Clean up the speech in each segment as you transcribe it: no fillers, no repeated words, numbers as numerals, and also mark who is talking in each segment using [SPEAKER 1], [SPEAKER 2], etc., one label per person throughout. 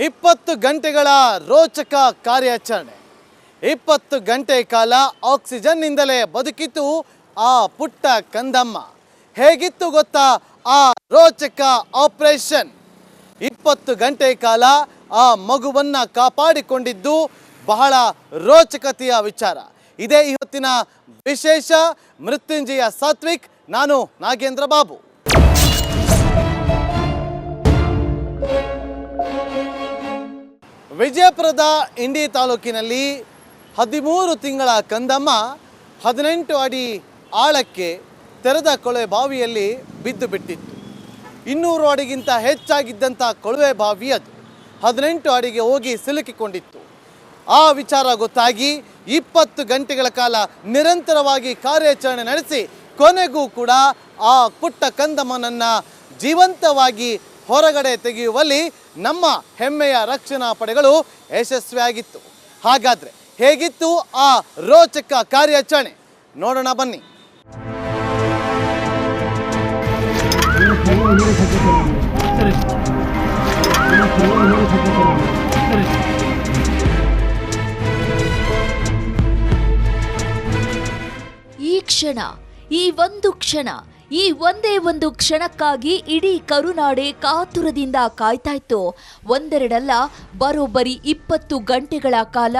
[SPEAKER 1] 20 ಗಂಟೆಗಳ ರೋಚಕ ಕಾರ್ಯಾಚರಣೆ. 20 ಗಂಟೆ ಕಾಲ ಆಕ್ಸಿಜನ್ನಿಂದಲೇ ಬದುಕಿತು ಆ ಪುಟ್ಟ ಕಂದಮ್ಮ. ಹೇಗಿತ್ತು ಗೊತ್ತಾ ಆ ರೋಚಕ ಆಪರೇಷನ್? 20 ಗಂಟೆ ಕಾಲ ಆ ಮಗುವನ್ನು ಕಾಪಾಡಿಕೊಂಡಿದ್ದು ಬಹಳ ರೋಚಕತೆಯ ವಿಚಾರ. ಇದೇ ಇವತ್ತಿನ ವಿಶೇಷ. ಮೃತ್ಯುಂಜಯ ಸಾತ್ವಿಕ್, ನಾನು ನಾಗೇಂದ್ರ ಬಾಬು. ವಿಜಯಪುರದ ಇಂಡಿ ತಾಲೂಕಿನಲ್ಲಿ 13 ತಿಂಗಳ ಕಂದಮ್ಮ 18 ಅಡಿ ಆಳಕ್ಕೆ ತೆರೆದ ಕೊಳವೆ ಬಾವಿಯಲ್ಲಿ ಬಿದ್ದು ಬಿಟ್ಟಿತ್ತು. 200 ಅಡಿಗಿಂತ ಹೆಚ್ಚಾಗಿದ್ದಂಥ ಕೊಳವೆ ಬಾವಿ ಅದು 18 ಅಡಿಗೆ ಹೋಗಿ ಸಿಲುಕಿಕೊಂಡಿತ್ತು. ಆ ವಿಚಾರ ಗೊತ್ತಾಗಿ 20 ಗಂಟೆಗಳ ಕಾಲ ನಿರಂತರವಾಗಿ ಕಾರ್ಯಾಚರಣೆ ನಡೆಸಿ ಕೊನೆಗೂ ಕೂಡ ಆ ಪುಟ್ಟ ಕಂದಮ್ಮನನ್ನು ಜೀವಂತವಾಗಿ ಹೊರಗಡೆ ತೆಗೆಯುವಲ್ಲಿ ನಮ್ಮ ಹೆಮ್ಮೆಯ ರಕ್ಷಣಾ ಪಡೆಗಳು ಯಶಸ್ವಿಯಾಗಿತ್ತು. ಹಾಗಾದರೆ ಹೇಗಿತ್ತು ಆ ರೋಚಕ ಕಾರ್ಯಾಚರಣೆ? ನೋಡೋಣ ಬನ್ನಿ.
[SPEAKER 2] ಈ ಕ್ಷಣ, ಈ ಒಂದು ಕ್ಷಣ, ಈ ಒಂದೇ ಒಂದು ಕ್ಷಣಕ್ಕಾಗಿ ಇಡೀ ಕರುನಾಡೆ ಕಾತುರದಿಂದ ಕಾಯ್ತಾ ಇತ್ತು. ಒಂದೆರಡಲ್ಲ, ಬರೋಬ್ಬರಿ 20 ಗಂಟೆಗಳ ಕಾಲ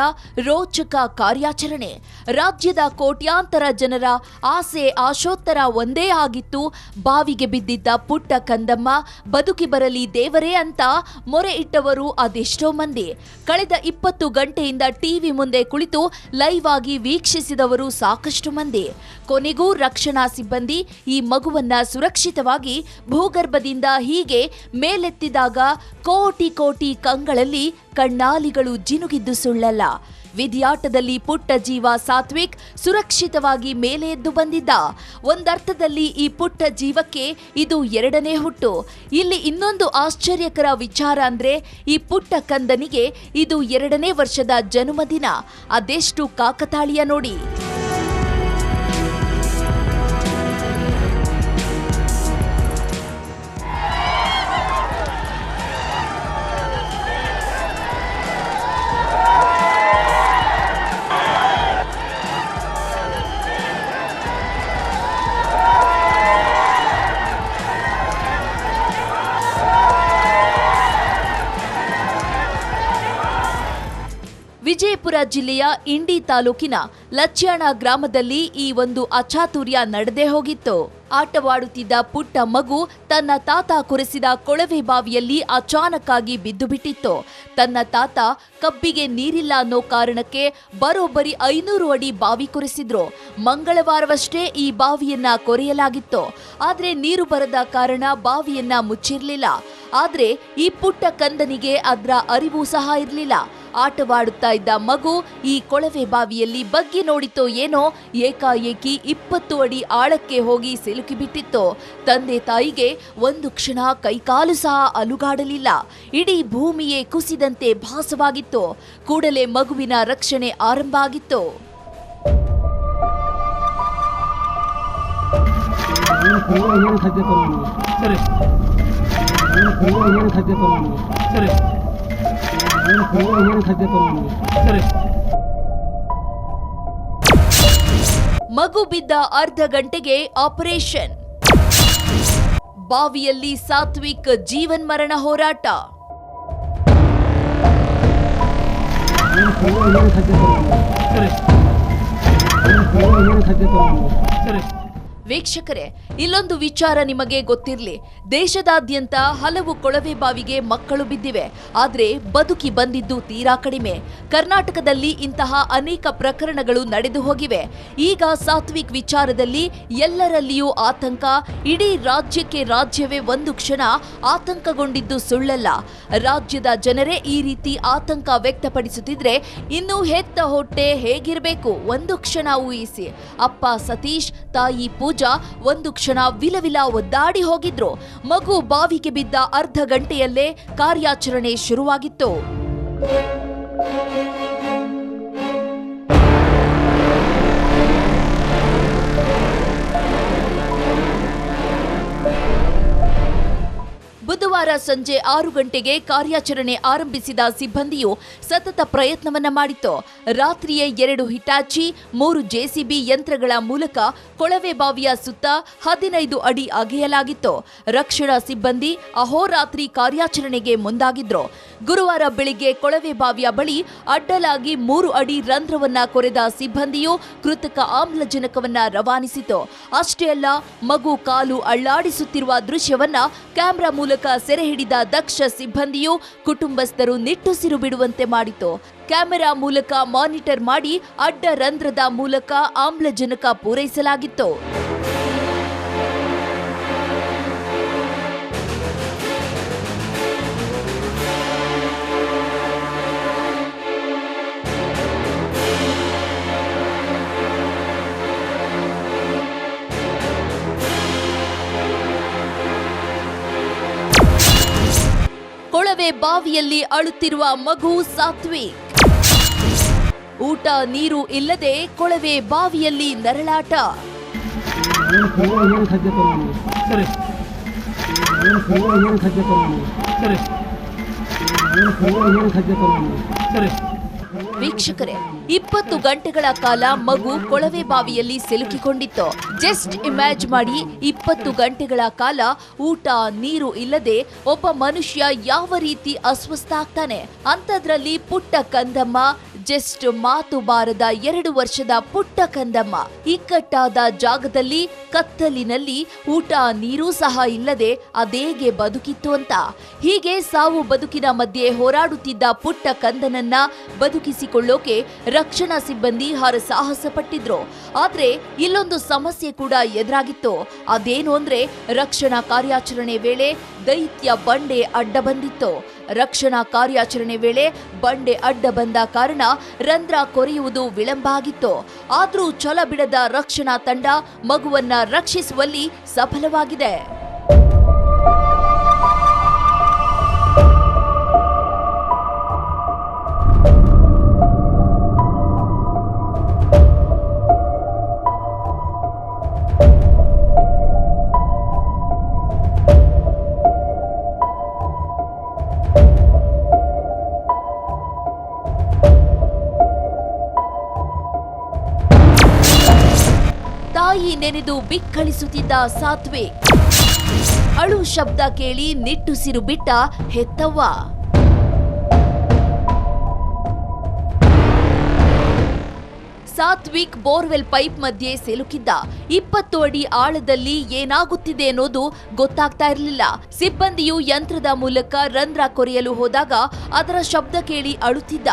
[SPEAKER 2] ರೋಚಕ ಕಾರ್ಯಾಚರಣೆ. ರಾಜ್ಯದ ಕೋಟ್ಯಾಂತರ ಜನರ ಆಸೆ ಆಶೋತ್ತರ ಒಂದೇ ಆಗಿತ್ತು. ಬಾವಿಗೆ ಬಿದ್ದಿದ್ದ ಪುಟ್ಟ ಕಂದಮ್ಮ ಬದುಕಿ ಬರಲಿ ದೇವರೇ ಅಂತ ಮೊರೆ ಇಟ್ಟವರು ಅದೆಷ್ಟೋ ಮಂದಿ. ಕಳೆದ 20 ಗಂಟೆಯಿಂದ ಟಿವಿ ಮುಂದೆ ಕುಳಿತು ಲೈವ್ ಆಗಿ ವೀಕ್ಷಿಸಿದವರು ಸಾಕಷ್ಟು ಮಂದಿ. ಕೊನೆಗೂ ರಕ್ಷಣಾ ಸಿಬ್ಬಂದಿ ಈ ಮಗುವನ್ನ ಸುರಕ್ಷಿತವಾಗಿ ಭೂಗರ್ಭದಿಂದ ಹೀಗೆ ಮೇಲೆತ್ತಿದಾಗ ಕೋಟಿ ಕೋಟಿ ಕಂಗಳಲ್ಲಿ ಕಣ್ಣಾಲಿಗಳು ಜಿನುಗಿದ್ದು ಸುಳ್ಳಲ್ಲ. ವಿಧಿಯಾಟದಲ್ಲಿ ಪುಟ್ಟ ಜೀವ ಸಾತ್ವಿಕ್ ಸುರಕ್ಷಿತವಾಗಿ ಮೇಲೆ ಎದ್ದು ಬಂದಿದ್ದ. ಒಂದರ್ಥದಲ್ಲಿ ಈ ಪುಟ್ಟ ಜೀವಕ್ಕೆ ಇದು 2ನೇ ಹುಟ್ಟು. ಇಲ್ಲಿ ಇನ್ನೊಂದು ಆಶ್ಚರ್ಯಕರ ವಿಚಾರ ಅಂದ್ರೆ, ಈ ಪುಟ್ಟ ಕಂದನಿಗೆ ಇದು 2ನೇ ವರ್ಷದ ಜನ್ಮದಿನ. ಅದೆಷ್ಟು ಕಾಕತಾಳೀಯ ನೋಡಿ. ವಿಜಯಪುರ ಜಿಲ್ಲೆಯ ಇಂಡಿ ತಾಲೂಕಿನ ಲಚ್ಯಾಣ ಗ್ರಾಮದಲ್ಲಿ ಈ ಒಂದು ಅಚಾತುರ್ಯ ನಡೆದೇ ಹೋಗಿತ್ತು. ಆಟವಾಡುತ್ತಿದ್ದ ಪುಟ್ಟ ಮಗು ತನ್ನ ತಾತ ಕೊರೆಸಿದ ಕೊಳವೆ ಬಾವಿಯಲ್ಲಿ ಅಚಾನಕ್ಕಾಗಿ ಬಿದ್ದು ಬಿಟ್ಟಿತ್ತು. ತನ್ನ ತಾತ ಕಬ್ಬಿಗೆ ನೀರಿಲ್ಲ ಅನ್ನೋ ಕಾರಣಕ್ಕೆ ಬರೋಬ್ಬರಿ 500 ಅಡಿ ಬಾವಿ ಕೊರೆಸಿದ್ರು. ಮಂಗಳವಾರವಷ್ಟೇ ಈ ಬಾವಿಯನ್ನ ಕೊರೆಯಲಾಗಿತ್ತು. ಆದ್ರೆ ನೀರು ಬರದ ಕಾರಣ ಬಾವಿಯನ್ನ ಮುಚ್ಚಿರ್ಲಿಲ್ಲ. ಆದ್ರೆ ಈ ಪುಟ್ಟ ಕಂದನಿಗೆ ಅದರ ಅರಿವು ಸಹ ಇರಲಿಲ್ಲ. ಆಟವಾಡುತ್ತಾ ಇದ್ದ ಮಗು ಈ ಕೊಳವೆ ಬಾವಿಯಲ್ಲಿ ಬಗ್ಗಿ ನೋಡಿತೋ ಏನೋ, ಏಕಾಏಕಿ 20 ಅಡಿ ಆಳಕ್ಕೆ ಹೋಗಿ ಸಿಲುಕಿಬಿಟ್ಟಿತ್ತು. ತಂದೆ ತಾಯಿಗೆ ಒಂದು ಕ್ಷಣ ಕೈಕಾಲು ಸಹ ಅಲುಗಾಡಲಿಲ್ಲ. ಇಡೀ ಭೂಮಿಯೇ ಕುಸಿದಂತೆ ಭಾಸವಾಗಿತ್ತು. ಕೂಡಲೇ ಮಗುವಿನ ರಕ್ಷಣೆ ಆರಂಭ ಆಗಿತ್ತು. ಮಗು ಬಿದ್ದ ಅರ್ಧ ಗಂಟೆಗೆ ಆಪರೇಷನ್. ಬಾವಿಯಲ್ಲಿ ಸಾತ್ವಿಕ್ ಜೀವನ್ಮರಣ ಹೋರಾಟ. ವೀಕ್ಷಕರೇ, ಇಲ್ಲೊಂದು ವಿಚಾರ ನಿಮಗೆ ಗೊತ್ತಿರಲಿ. ದೇಶದಾದ್ಯಂತ ಹಲವು ಕೊಳವೆ ಬಾವಿಗೆ ಮಕ್ಕಳು ಬಿದ್ದಿವೆ. ಆದರೆ ಬದುಕಿ ಬಂದಿದ್ದು ತೀರಾ ಕಡಿಮೆ. ಕರ್ನಾಟಕದಲ್ಲಿ ಇಂತಹ ಅನೇಕ ಪ್ರಕರಣಗಳು ನಡೆದು ಹೋಗಿವೆ. ಈಗ ಸಾತ್ವಿಕ್ ವಿಚಾರದಲ್ಲಿ ಎಲ್ಲರಲ್ಲಿಯೂ ಆತಂಕ. ಇಡೀ ರಾಜ್ಯವೇ ಒಂದು ಕ್ಷಣ ಆತಂಕಗೊಂಡಿದ್ದು ಸುಳ್ಳಲ್ಲ. ರಾಜ್ಯದ ಜನರೇ ಈ ರೀತಿ ಆತಂಕ ವ್ಯಕ್ತಪಡಿಸುತ್ತಿದ್ರೆ ಇನ್ನು ಹೆತ್ತ ಹೊಟ್ಟೆ ಹೇಗಿರಬೇಕು ಒಂದು ಕ್ಷಣ ಊಹಿಸಿ. ಅಪ್ಪ ಸತೀಶ್, ತಾಯಿ ಪೂಜಾ ಒಂದು ಕ್ಷಣ ವಿಲವಿಲ ಒದ್ದಾಡಿ ಹೋಗಿದ್ರು. ಮಗು ಬಾವಿಗೆ ಬಿದ್ದ ಅರ್ಧ ಗಂಟೆಯಲ್ಲೇ ಕಾರ್ಯಾಚರಣೆ ಶುರುವಾಗಿತ್ತು. ಬುಧವಾರ ಸಂಜೆ 6 ಗಂಟೆಗೆ ಕಾರ್ಯಾಚರಣೆ ಆರಂಭಿಸಿದ ಸಿಬ್ಬಂದಿಯು ಸತತ ಪ್ರಯತ್ನವನ್ನ ಮಾಡಿತ್ತು. ರಾತ್ರಿಯೇ 2 ಹಿಟಾಚಿ 3 ಜೆಸಿಬಿ ಯಂತ್ರಗಳ ಮೂಲಕ ಕೊಳವೆ ಬಾವಿಯ ಸುತ್ತ 15 ಅಡಿ ಅಗೆಯಲಾಗಿತ್ತು. ರಕ್ಷಣಾ ಸಿಬ್ಬಂದಿ ಅಹೋರಾತ್ರಿ ಕಾರ್ಯಾಚರಣೆಗೆ ಮುಂದಾಗಿದ್ರು. ಗುರುವಾರ ಬೆಳಿಗ್ಗೆ ಕೊಳವೆ ಬಾವಿಯ ಬಳಿ ಅಡ್ಡಲಾಗಿ 3 ಅಡಿ ರಂಧ್ರವನ್ನ ಕೊರೆದ ಸಿಬ್ಬಂದಿಯು ಕೃತಕ ಆಮ್ಲಜನಕವನ್ನ ರವಾನಿಸಿತು. ಅಷ್ಟೇ ಅಲ್ಲ, ಮಗು ಕಾಲು ಅಳ್ಳಾಡಿಸುತ್ತಿರುವ ದೃಶ್ಯವನ್ನ ಕ್ಯಾಮೆರಾ ಮೂಲಕ ಸೆರೆ ಹಿಡಿದ ದಕ್ಷ ಸಿಬ್ಬಂದಿಯು ಕುಟುಂಬಸ್ಥರು ನಿಟ್ಟುಸಿರು ಬಿಡುವಂತೆ ಮಾಡಿತು. ಕ್ಯಾಮೆರಾ ಮೂಲಕ ಮಾನಿಟರ್ ಮಾಡಿ ಅಡ್ಡ ರಂಧ್ರದ ಮೂಲಕ ಆಮ್ಲಜನಕ ಪೂರೈಸಲಾಗಿತ್ತು. ಕೊಳವೆ ಬಾವಿಯಲ್ಲಿ ಅಳುತ್ತಿರುವ ಮಗು ಸಾತ್ವಿಕ್. ಊಟ ನೀರು ಇಲ್ಲದೆ ಕೊಳವೆ ಬಾವಿಯಲ್ಲಿ ನರಳಾಟ. ವೀಕ್ಷಕರೇ, 20 ಗಂಟೆಗಳ ಕಾಲ ಮಗು ಕೊಳವೆ ಬಾವಿಯಲ್ಲಿ ಸಿಲುಕಿಕೊಂಡಿತ್ತು. ಜಸ್ಟ್ ಇಮ್ಯಾಜ್ ಮಾಡಿ, 20 ಗಂಟೆಗಳ ಕಾಲ ಊಟ ನೀರು ಇಲ್ಲದೆ ಒಬ್ಬ ಮನುಷ್ಯ ಯಾವ ರೀತಿ ಅಸ್ವಸ್ಥ ಆಗ್ತಾನೆ. ಅಂಥದ್ರಲ್ಲಿ ಪುಟ್ಟ ಕಂದಮ್ಮ, ಜಸ್ಟ್ ಮಾತು ಬಾರದ 2 ವರ್ಷದ ಪುಟ್ಟ ಕಂದಮ್ಮ, ಇಕ್ಕಟ್ಟಾದ ಜಾಗದಲ್ಲಿ ಕತ್ತಲಿನಲ್ಲಿ ಊಟ ನೀರು ಸಹ ಇಲ್ಲದೆ ಅದೇಗೆ ಬದುಕಿತ್ತು ಅಂತ. ಹೀಗೆ ಸಾವು ಬದುಕಿನ ಮಧ್ಯೆ ಹೋರಾಡುತ್ತಿದ್ದ ಪುಟ್ಟ ಕಂದನನ್ನ ಬದುಕಿಸಿಕೊಳ್ಳೋಕೆ ರಕ್ಷಣಾ ಸಿಬ್ಬಂದಿ ಹರಸಾಹಸ ಪಟ್ಟಿದ್ರು. ಆದ್ರೆ ಇಲ್ಲೊಂದು ಸಮಸ್ಯೆ ಕೂಡ ಎದುರಾಗಿತ್ತು. ಅದೇನು ಅಂದ್ರೆ, ರಕ್ಷಣಾ ಕಾರ್ಯಾಚರಣೆ ವೇಳೆ ದೈತ್ಯ ಬಂಡೆ ಅಡ್ಡ ಬಂದಿತ್ತು. ರಕ್ಷಣಾ ಕಾರ್ಯಾಚರಣೆ ವೇಳೆ ಬಂಡೆ ಅಡ್ಡ ಬಂದ ಕಾರಣ ರಂಧ್ರ ಕೊರೆಯುವುದು ವಿಳಂಬ ಆಗಿತ್ತು. ಆದ್ರೂ ಛಲ ಬಿಡದ ರಕ್ಷಣಾ ತಂಡ ಮಗುವನ್ನ ರಕ್ಷಿಸುವಲ್ಲಿ ಸಫಲವಾಗಿದೆ. ತಾಯಿ ನೆನೆದು ಬಿಕ್ಕಳಿಸುತ್ತಿದ್ದ ಸಾತ್ವಿಕ್. ಅಳು ಶಬ್ದ ಕೇಳಿ ನಿಟ್ಟುಸಿರು ಬಿಟ್ಟ ಹೆತ್ತವ್ವ. ಸಾತ್ವಿಕ್ ಬೋರ್ವೆಲ್ ಪೈಪ್ ಮಧ್ಯೆ ಸಿಲುಕಿದ್ದ. 20 ಅಡಿ ಆಳದಲ್ಲಿ ಏನಾಗುತ್ತಿದೆ ಅನ್ನೋದು ಗೊತ್ತಾಗ್ತಾ ಇರಲಿಲ್ಲ. ಸಿಬ್ಬಂದಿಯು ಯಂತ್ರದ ಮೂಲಕ ರಂಧ್ರ ಕೊರೆಯಲು ಹೋದಾಗ ಅದರ ಶಬ್ದ ಕೇಳಿ ಅಳುತ್ತಿದ್ದ.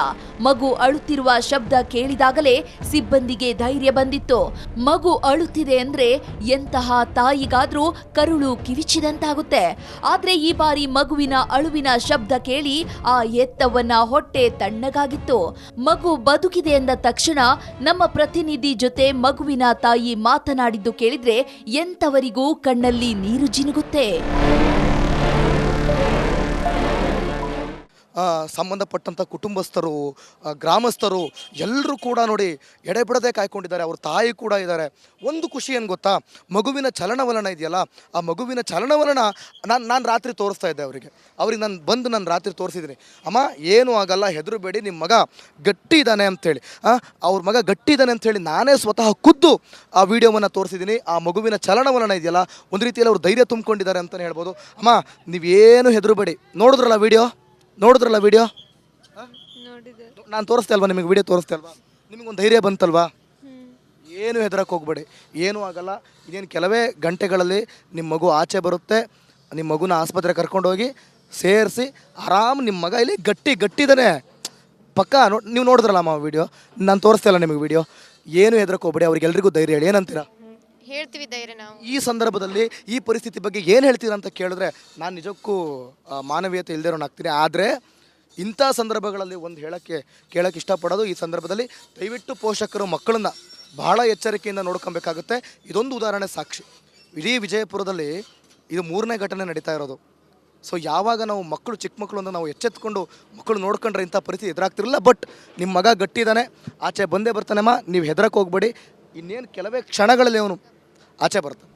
[SPEAKER 2] ಮಗು ಅಳುತ್ತಿರುವ ಶಬ್ದ ಕೇಳಿದಾಗಲೇ ಸಿಬ್ಬಂದಿಗೆ ಧೈರ್ಯ ಬಂದಿತ್ತು. ಮಗು ಅಳುತ್ತಿದೆ ಅಂದ್ರೆ ಎಂತಹ ತಾಯಿಗಾದ್ರೂ ಕರುಳು ಕಿವಿಚಿದಂತಾಗುತ್ತೆ. ಆದ್ರೆ ಈ ಬಾರಿ ಮಗುವಿನ ಅಳುವಿನ ಶಬ್ದ ಕೇಳಿ ಆ ಎತ್ತವನ್ನ ಹೊಟ್ಟೆ ತಣ್ಣಗಾಗಿತ್ತು. ಮಗು ಬದುಕಿದೆ ಎಂದ ತಕ್ಷಣ ನಮ್ಮ ಪ್ರತಿನಿಧಿ ಜೊತೆ ಮಗುವಿನ ತಾಯಿ ಮಾತನಾಡಿದ್ದು ಕೇಳಿದ್ರೆ ಎಂತವರಿಗೂ ಕಣ್ಣಲ್ಲಿ ನೀರು ಜಿನುಗುತ್ತೆ.
[SPEAKER 3] ಸಂಬಂಧಪಟ್ಟಂಥ ಕುಟುಂಬಸ್ಥರು, ಗ್ರಾಮಸ್ಥರು ಎಲ್ಲರೂ ಕೂಡ ನೋಡಿ ಎಡೆಬಿಡದೆ ಕಾಯ್ಕೊಂಡಿದ್ದಾರೆ. ಅವ್ರ ತಾಯಿ ಕೂಡ ಇದ್ದಾರೆ. ಒಂದು ಖುಷಿ ಏನು ಗೊತ್ತಾ, ಮಗುವಿನ ಚಲನವಲನ ಇದೆಯಲ್ಲ, ಆ ಮಗುವಿನ ಚಲನವಲನ ನಾನು ರಾತ್ರಿ ತೋರಿಸ್ತಾ ಇದ್ದೆ ಅವ್ರಿಗೆ ನಾನು ರಾತ್ರಿ ತೋರಿಸಿದ್ದೀನಿ. ಅಮ್ಮ ಏನೂ ಆಗಲ್ಲ, ಹೆದರಬೇಡಿ, ನಿಮ್ಮ ಮಗ ಗಟ್ಟಿ ಇದ್ದಾನೆ ಅಂಥೇಳಿ, ಅವ್ರ ಮಗ ಗಟ್ಟಿ ಇದ್ದಾನೆ ಅಂಥೇಳಿ ನಾನೇ ಸ್ವತಃ ಖುದ್ದು ಆ ವಿಡಿಯೋವನ್ನು ತೋರಿಸಿದ್ದೀನಿ. ಆ ಮಗುವಿನ ಚಲನವಲನ ಇದೆಯಲ್ಲ, ಒಂದು ರೀತಿಯಲ್ಲಿ ಅವ್ರು ಧೈರ್ಯ ತುಂಬಿಕೊಂಡಿದ್ದಾರೆ ಅಂತಲೇ ಹೇಳ್ಬೋದು. ಅಮ್ಮ ನೀವೇನು ಹೆದರಬೇಡಿ. ನೋಡಿದ್ರಲ್ಲ ವಿಡಿಯೋ ನಾನು ತೋರಿಸ್ತೆ ಅಲ್ವಾ ನಿಮಗೆ, ವಿಡಿಯೋ ತೋರಿಸ್ತೆ ಅಲ್ವಾ, ನಿಮಗೊಂದು ಧೈರ್ಯ ಬಂತಲ್ವಾ? ಏನು ಹೆದರಕ್ಕೆ ಹೋಗ್ಬೇಡಿ, ಏನೂ ಆಗಲ್ಲ. ಇದೇನು ಕೆಲವೇ ಗಂಟೆಗಳಲ್ಲಿ ನಿಮ್ಮ ಮಗು ಆಚೆ ಬರುತ್ತೆ. ನಿಮ್ಮ ಮಗುನ ಆಸ್ಪತ್ರೆಗೆ ಕರ್ಕೊಂಡೋಗಿ ಸೇರಿಸಿ ಆರಾಮ್ ನಿಮ್ಮ ಮಗ ಇಲ್ಲಿ ಗಟ್ಟಿದ್ದಾನೆ ಪಕ್ಕ. ನೀವು ನೋಡಿದ್ರಲ್ಲ ಅಮ್ಮ ವಿಡಿಯೋ, ನಾನು ತೋರಿಸ್ತಾ ಇಲ್ಲ ನಿಮಗೆ ವಿಡಿಯೋ. ಏನು ಹೆದರಕ್ಕೆ ಹೋಗ್ಬೇಡಿ, ಅವ್ರಿಗೆಲ್ರಿಗೂ ಧೈರ್ಯ ಹೇಳಿ. ಏನಂತೀರಾ?
[SPEAKER 4] ಹೇಳ್ತೀವಿ ಧೈರ್ಯ ನಾವು.
[SPEAKER 3] ಈ ಸಂದರ್ಭದಲ್ಲಿ ಈ ಪರಿಸ್ಥಿತಿ ಬಗ್ಗೆ ಏನು ಹೇಳ್ತೀರಾ ಅಂತ ಕೇಳಿದ್ರೆ ನಾನು ನಿಜಕ್ಕೂ ಮಾನವೀಯತೆ ಇಲ್ಲದಿರೋನಾಗ್ತೀನಿ. ಆದರೆ ಇಂಥ ಸಂದರ್ಭಗಳಲ್ಲಿ ಒಂದು ಕೇಳೋಕ್ಕೆ ಇಷ್ಟಪಡೋದು, ಈ ಸಂದರ್ಭದಲ್ಲಿ ದಯವಿಟ್ಟು ಪೋಷಕರು ಮಕ್ಕಳನ್ನ ಬಹಳ ಎಚ್ಚರಿಕೆಯಿಂದ ನೋಡ್ಕೊಬೇಕಾಗುತ್ತೆ. ಇದೊಂದು ಉದಾಹರಣೆ ಸಾಕ್ಷಿ. ಇಡೀ ವಿಜಯಪುರದಲ್ಲಿ ಇದು 3ನೇ ಘಟನೆ ನಡೀತಾ ಇರೋದು. ಸೊ ಯಾವಾಗ ನಾವು ಮಕ್ಕಳು, ಚಿಕ್ಕ ಮಕ್ಕಳು ಅಂತ ನಾವು ಎಚ್ಚೆತ್ಕೊಂಡು ಮಕ್ಕಳು ನೋಡ್ಕೊಂಡ್ರೆ ಇಂಥ ಪರಿಸ್ಥಿತಿ ಎದುರಾಗ್ತಿರಲಿಲ್ಲ. ಬಟ್ ನಿಮ್ಮ ಮಗ ಗಟ್ಟಿದ್ದಾನೆ, ಆಚೆ ಬಂದೇ ಬರ್ತಾನೆಮ್ಮ, ನೀವು ಹೆದರಕ್ಕೆ ಹೋಗ್ಬೇಡಿ. ಇನ್ನೇನು ಕೆಲವೇ ಕ್ಷಣಗಳಲ್ಲಿ ಅವನು ಆಚೆ ಬರ್ತಾನೆ.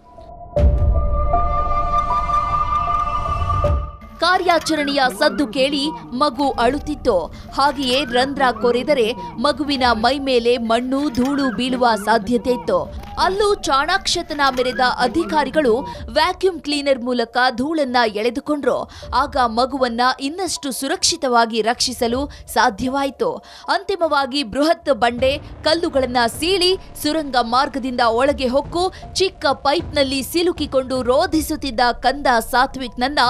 [SPEAKER 2] ಕಾರ್ಯಾಚರಣೆಯ ಸದ್ದು ಕೇಳಿ ಮಗು ಅಳುತ್ತಿತ್ತು. ಹಾಗೆಯೇ ರಂಧ್ರ ಕೊರೆದರೆ ಮಗುವಿನ ಮೈ ಮೇಲೆ ಮಣ್ಣು ಧೂಳು ಬೀಳುವ ಸಾಧ್ಯತೆ ಇತ್ತು. ಅಲ್ಲೂ ಚಾಣಾಕ್ಷತನ ಮೆರೆದ ಅಧಿಕಾರಿಗಳು ವ್ಯಾಕ್ಯೂಮ್ ಕ್ಲೀನರ್ ಮೂಲಕ ಧೂಳನ್ನ ಎಳೆದುಕೊಂಡ್ರು. ಆಗ ಮಗುವನ್ನ ಇನ್ನಷ್ಟು ಸುರಕ್ಷಿತವಾಗಿ ರಕ್ಷಿಸಲು ಸಾಧ್ಯವಾಯಿತು. ಅಂತಿಮವಾಗಿ ಬೃಹತ್ ಬಂಡೆ ಕಲ್ಲುಗಳನ್ನ ಸೀಳಿ ಸುರಂಗ ಮಾರ್ಗದಿಂದ ಒಳಗೆ ಹೊಕ್ಕು ಚಿಕ್ಕ ಪೈಪ್ನಲ್ಲಿ ಸಿಲುಕಿಕೊಂಡು ರೋಧಿಸುತ್ತಿದ್ದ ಕಂದ ಸಾತ್ವಿಕ್ನನ್ನ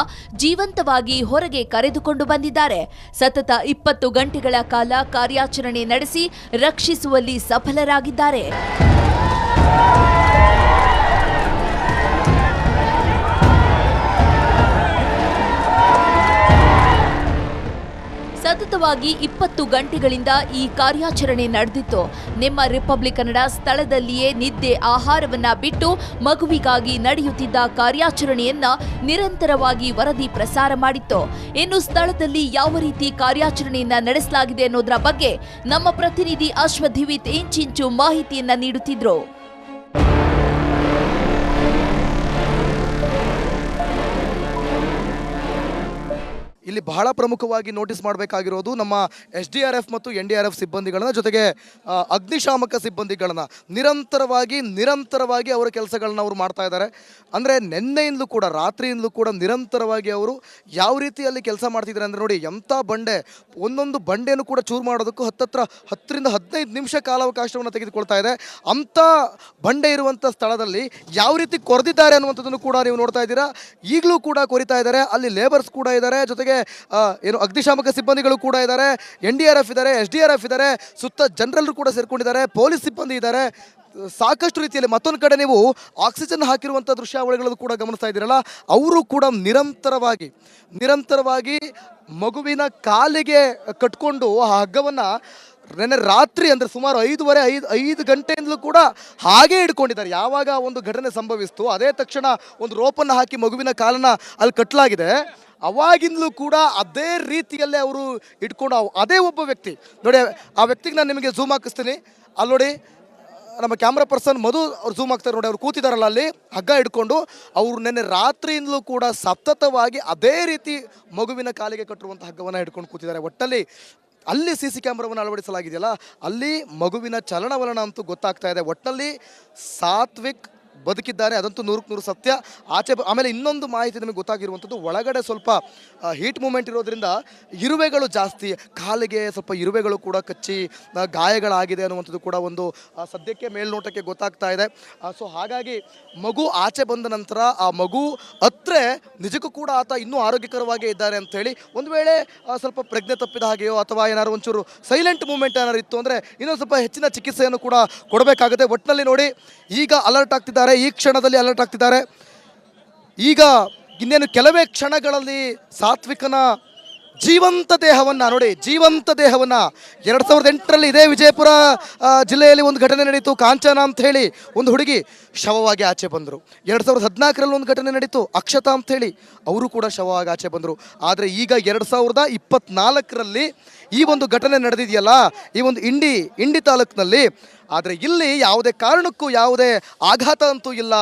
[SPEAKER 2] ಜೀವಂತವಾಗಿ ಹೊರಗೆ ಕರೆದುಕೊಂಡು ಬಂದಿದ್ದಾರೆ. ಸತತ 20 ಗಂಟೆಗಳ ಕಾಲ ಕಾರ್ಯಾಚರಣೆ ನಡೆಸಿ ರಕ್ಷಿಸುವಲ್ಲಿ ಸಫಲರಾಗಿದ್ದಾರೆ. ಸತತವಾಗಿ 20 ಗಂಟೆಗಳಿಂದ ಈ ಕಾರ್ಯಾಚರಣೆ ನಡೆದಿತ್ತು. ನಿಮ್ಮ ರಿಪಬ್ಲಿಕ್ ಕನ್ನಡ ಸ್ಥಳದಲ್ಲಿಯೇ ನಿದ್ದೆ ಆಹಾರವನ್ನ ಬಿಟ್ಟು ಮಗುವಿಗಾಗಿ ನಡೆಯುತ್ತಿದ್ದ ಕಾರ್ಯಾಚರಣೆಯನ್ನ ನಿರಂತರವಾಗಿ ವರದಿ ಪ್ರಸಾರ ಮಾಡಿತ್ತು. ಇನ್ನು ಸ್ಥಳದಲ್ಲಿ ಯಾವ ರೀತಿ ಕಾರ್ಯಾಚರಣೆಯನ್ನ ನಡೆಸಲಾಗಿದೆ ಅನ್ನೋದರ ಬಗ್ಗೆ ನಮ್ಮ ಪ್ರತಿನಿಧಿ ಅಶ್ವಧಿವಿತ್ ಇಂಚಿಂಚು ಮಾಹಿತಿಯನ್ನ ನೀಡುತ್ತಿದ್ರು.
[SPEAKER 3] ಇಲ್ಲಿ ಬಹಳ ಪ್ರಮುಖವಾಗಿ ನೋಟಿಸ್ ಮಾಡಬೇಕಾಗಿರೋದು ನಮ್ಮ SDRF ಮತ್ತು NDRF ಸಿಬ್ಬಂದಿಗಳನ್ನ, ಜೊತೆಗೆ ಅಗ್ನಿಶಾಮಕ ಸಿಬ್ಬಂದಿಗಳನ್ನ ನಿರಂತರವಾಗಿ ಅವರ ಕೆಲಸಗಳನ್ನ ಅವರು ಮಾಡ್ತಾ ಇದ್ದಾರೆ. ಅಂದರೆ ನಿನ್ನೆಯಿಂದಲೂ ಕೂಡ ರಾತ್ರಿಯಿಂದಲೂ ಕೂಡ ನಿರಂತರವಾಗಿ ಅವರು ಯಾವ ರೀತಿಯಲ್ಲಿ ಕೆಲಸ ಮಾಡ್ತಿದ್ದಾರೆ ಅಂದರೆ ನೋಡಿ, ಎಂಥ ಬಂಡೆ, ಒಂದೊಂದು ಬಂಡೆನೂ ಕೂಡ ಚೂರು ಮಾಡೋದಕ್ಕೂ 10ರಿಂದ 15 ನಿಮಿಷ ಕಾಲಾವಕಾಶವನ್ನು ತೆಗೆದುಕೊಳ್ತಾ ಇದೆ. ಅಂಥ ಬಂಡೆ ಇರುವಂಥ ಸ್ಥಳದಲ್ಲಿ ಯಾವ ರೀತಿ ಕೊರೆದಿದ್ದಾರೆ ಅನ್ನುವಂಥದ್ದನ್ನು ಕೂಡ ನೀವು ನೋಡ್ತಾ ಇದ್ದೀರಾ. ಈಗಲೂ ಕೂಡ ಕೊರಿತಾ ಇದ್ದಾರೆ. ಅಲ್ಲಿ ಲೇಬರ್ಸ್ ಕೂಡ ಇದ್ದಾರೆ, ಜೊತೆಗೆ ಏನು ಅಗ್ನಿಶಾಮಕ ಸಿಬ್ಬಂದಿಗಳು ಕೂಡ ಇದ್ದಾರೆ, NDRF ಇದ್ದಾರೆ, SDRF ಇದ್ದಾರೆ, ಸುತ್ತ ಜನರೆಲ್ಲರೂ ಕೂಡ ಸೇರ್ಕೊಂಡಿದ್ದಾರೆ, ಪೊಲೀಸ್ ಸಿಬ್ಬಂದಿ ಇದ್ದಾರೆ. ಸಾಕಷ್ಟು ರೀತಿಯಲ್ಲಿ ಮತ್ತೊಂದು ಕಡೆ ನೀವು ಆಕ್ಸಿಜನ್ ಹಾಕಿರುವಂಥ ದೃಶ್ಯಾವಳಿಗಳನ್ನು ಕೂಡ ಗಮನಿಸ್ತಾ ಇದ್ದೀರಲ್ಲ, ಅವರು ಕೂಡ ನಿರಂತರವಾಗಿ ಮಗುವಿನ ಕಾಲಿಗೆ ಕಟ್ಕೊಂಡು ಆ ಹಗ್ಗವನ್ನು ನೆನ್ನೆ ರಾತ್ರಿ ಅಂದರೆ ಸುಮಾರು 5 ಗಂಟೆಯಿಂದಲೂ ಕೂಡ ಹಾಗೇ ಹಿಡ್ಕೊಂಡಿದ್ದಾರೆ. ಯಾವಾಗ ಒಂದು ಘಟನೆ ಸಂಭವಿಸ್ತು ಅದೇ ತಕ್ಷಣ ಒಂದು ರೋಪನ್ನು ಹಾಕಿ ಮಗುವಿನ ಕಾಲನ್ನು ಅಲ್ಲಿ ಕಟ್ಟಲಾಗಿದೆ. ಅವಾಗಿಂದಲೂ ಕೂಡ ಅದೇ ರೀತಿಯಲ್ಲೇ ಅವರು ಇಟ್ಕೊಂಡು ಅದೇ ಒಬ್ಬ ವ್ಯಕ್ತಿ ನೋಡಿ, ಆ ವ್ಯಕ್ತಿಗೆ ನಾನು ನಿಮಗೆ ಝೂಮ್ ಹಾಕಿಸ್ತೀನಿ. ಅಲ್ಲಿ ನೋಡಿ, ನಮ್ಮ ಕ್ಯಾಮ್ರಾ ಪರ್ಸನ್ ಮಧು ಅವ್ರು ಝೂಮ್ ಆಗ್ತಾರೆ ನೋಡಿ, ಅವ್ರು ಕೂತಿದಾರಲ್ಲ ಅಲ್ಲಿ ಹಗ್ಗ ಹಿಡ್ಕೊಂಡು. ಅವರು ನೆನ್ನೆ ರಾತ್ರಿಯಿಂದಲೂ ಕೂಡ ಸತತವಾಗಿ ಅದೇ ರೀತಿ ಮಗುವಿನ ಕಾಲಿಗೆ ಕಟ್ಟಿರುವಂಥ ಹಗ್ಗವನ್ನು ಹಿಡ್ಕೊಂಡು ಕೂತಿದ್ದಾರೆ. ಒಟ್ಟಲ್ಲಿ ಅಲ್ಲಿ CC ಕ್ಯಾಮ್ರಾವನ್ನು ಅಳವಡಿಸಲಾಗಿದೆಯಲ್ಲ, ಅಲ್ಲಿ ಮಗುವಿನ ಚಲನವಲನ ಅಂತೂ ಗೊತ್ತಾಗ್ತಾ ಇದೆ. ಒಟ್ಟಲ್ಲಿ ಸಾತ್ವಿಕ್ ಬದುಕಿದ್ದಾರೆ, ಅದಂತೂ 100% ಸತ್ಯ. ಆಮೇಲೆ ಇನ್ನೊಂದು ಮಾಹಿತಿ ನಮಗೆ ಗೊತ್ತಾಗಿರುವಂಥದ್ದು, ಒಳಗಡೆ ಸ್ವಲ್ಪ ಹೀಟ್ ಮೂಮೆಂಟ್ ಇರೋದ್ರಿಂದ ಇರುವೆಗಳು ಜಾಸ್ತಿ, ಕಾಲಿಗೆ ಸ್ವಲ್ಪ ಇರುವೆಗಳು ಕೂಡ ಕಚ್ಚಿ ಗಾಯಗಳಾಗಿದೆ ಅನ್ನುವಂಥದ್ದು ಕೂಡ ಒಂದು ಸದ್ಯಕ್ಕೆ ಮೇಲ್ನೋಟಕ್ಕೆ ಗೊತ್ತಾಗ್ತಾ ಇದೆ. ಸೊ ಹಾಗಾಗಿ ಮಗು ಆಚೆ ಬಂದ ನಂತರ ಆ ಮಗು ಹತ್ರ ನಿಜಕ್ಕೂ ಕೂಡ ಆತ ಇನ್ನೂ ಆರೋಗ್ಯಕರವಾಗೇ ಇದ್ದಾರೆ ಅಂಥೇಳಿ, ಒಂದು ವೇಳೆ ಸ್ವಲ್ಪ ಪ್ರಜ್ಞೆ ತಪ್ಪಿದ ಹಾಗೆಯೋ ಅಥವಾ ಏನಾದ್ರು ಒಂಚೂರು ಸೈಲೆಂಟ್ ಮೂಮೆಂಟ್ ಏನಾದ್ರು ಇತ್ತು ಅಂದರೆ ಇನ್ನೊಂದು ಸ್ವಲ್ಪ ಹೆಚ್ಚಿನ ಚಿಕಿತ್ಸೆಯನ್ನು ಕೂಡ ಕೊಡಬೇಕಾಗುತ್ತೆ. ಒಟ್ಟಿನಲ್ಲಿ ನೋಡಿ, ಈಗ ಅಲರ್ಟ್ ಆಗ್ತಿದ್ದಾರೆ, ಈ ಕ್ಷಣದಲ್ಲಿ ಅಲರ್ಟ್ ಆಗ್ತಿದ್ದಾರೆ. ಈಗ ಇನ್ನೇನು ಕೆಲವೇ ಕ್ಷಣಗಳಲ್ಲಿ ಸಾತ್ವಿಕನ ಜೀವಂತ ದೇಹವನ್ನು 2008ರಲ್ಲಿ ಇದೇ ವಿಜಯಪುರ ಜಿಲ್ಲೆಯಲ್ಲಿ ಒಂದು ಘಟನೆ ನಡೀತು. ಕಾಂಚನ ಅಂತ ಹೇಳಿ ಒಂದು ಹುಡುಗಿ ಶವವಾಗಿ ಆಚೆ ಬಂದರು. 2014ರಲ್ಲಿ ಒಂದು ಘಟನೆ ನಡೀತು, ಅಕ್ಷತಾ ಅಂತ ಹೇಳಿ, ಅವರು ಕೂಡ ಶವವಾಗಿ ಆಚೆ ಬಂದರು. ಆದರೆ ಈಗ 2024ರಲ್ಲಿ ಈ ಒಂದು ಘಟನೆ ನಡೆದಿದೆಯಲ್ಲ, ಈ ಒಂದು ಇಂಡಿ ತಾಲೂಕಿನಲ್ಲಿ. ಆದರೆ ಇಲ್ಲಿ ಯಾವುದೇ ಕಾರಣಕ್ಕೂ ಯಾವುದೇ ಆಘಾತ ಅಂತೂ ಇಲ್ಲ.